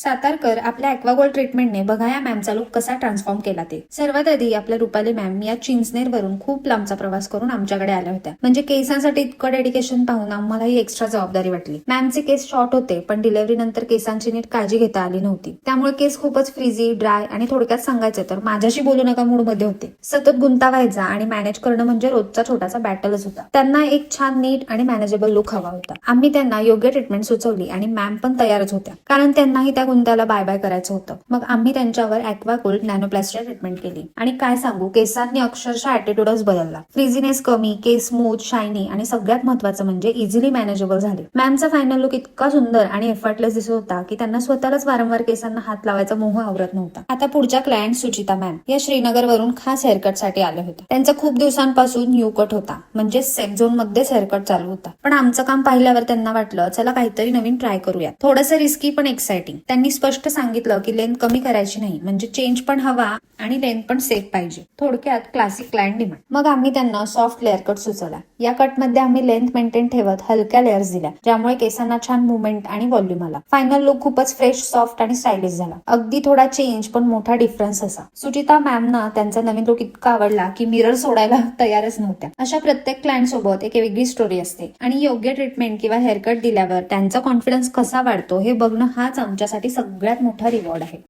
सातारकर आपल्या ॲक्वागोल्ड ट्रीटमेंटने बघा या मॅमचा लुक कसा ट्रान्सफॉर्म केला ते. सर्वात आधी आपल्या रुपाली मॅम या चिंचनेरवरून खूप लांबचा प्रवास करून आमच्याकडे आल्या होत्या. म्हणजे केसांसाठी इतकं डेडिकेशन पाहून आम्हाला ही एक्स्ट्रा जबाबदारी वाटली. मॅमचे केस शॉर्ट होते, पण डिलिव्हरी नंतर केसांची नीट काळजी घेता आली नव्हती. त्यामुळे केस खूपच फ्रीझी, ड्राय आणि थोडक्यात सांगायचं तर माझ्याशी बोलू नका मूड मध्ये होते. सतत गुंता व्हायचा आणि मॅनेज करणं म्हणजे रोजचा छोटासा बॅटलच होता. त्यांना एक छान नीट आणि मॅनेजेबल लुक हवा होता. आम्ही त्यांना योग्य ट्रीटमेंट सुचवली आणि मॅम पण तयारच होत्या, कारण त्यांनाही त्या गुंत्याला बाय बाय करायचं होतं. मग आम्ही त्यांच्यावर ॲक्वागोल्ड नॅनोप्लास्टिक ट्रीटमेंट केली आणि काय सांगू, केसांनी अक्षरशः ॲटिट्यूडच बदलला. फ्रीझीनेस कमी, केस स्मूथ, शायनी आणि सगळ्यात महत्त्वाचं म्हणजे इझिली मॅनेजेबल झाले. मॅमचा फायनल लुक इतका सुंदर आणि एफर्टलेस दिसत होता की त्यांना स्वतःलाच वारंवार केसांना हात लावायचा मोह आवरत नव्हता. आता पुढच्या क्लायंट सुचिता मॅम या श्रीनगरवरून खास हेअरकट साठी आल्या होत्या. त्यांचा खूप दिवसांपासून न्यू कट होता, म्हणजे सेफ झोन मध्येच हेअरकट चालू होता. पण आमचं काम पाहिल्यावर त्यांना वाटलं चला काहीतरी नवीन ट्राय करूया. थोडंसं रिस्की पण एक्साइटिंग. त्यांनी स्पष्ट सांगितलं की लेंथ कमी करायची नाही, म्हणजे चेंज पण हवा आणि लेंथ पण सेफ पाहिजे. थोडक्यात क्लासिक क्लायंट डिमांड. मग आम्ही त्यांना सॉफ्ट लेअर कट सुचवला. या कट मध्ये आम्ही लेंथ मेंटेन ठेवत हलक्या लेअर्स दिल्या, ज्यामुळे केसांना छान मुवमेंट आणि व्हॉल्यूम आला. फायनल लुक खूपच फ्रेश, सॉफ्ट आणि स्टायलिश झाला. अगदी थोडा चेंज पण मोठा डिफरन्स असा. सुचिता मॅमना त्यांचा नवीन लुक इतका आवडला की मिरर सोडायला तयारच नव्हत्या. अशा प्रत्येक क्लायंट सोबत एक वेगळी स्टोरी असते आणि योग्य ट्रीटमेंट किंवा हेअरकट दिल्यावर त्यांचा कॉन्फिडन्स कसा वाढतो हे बघणं हाच आमच्यासाठी सगळ्यात मोठा रिवॉर्ड आहे.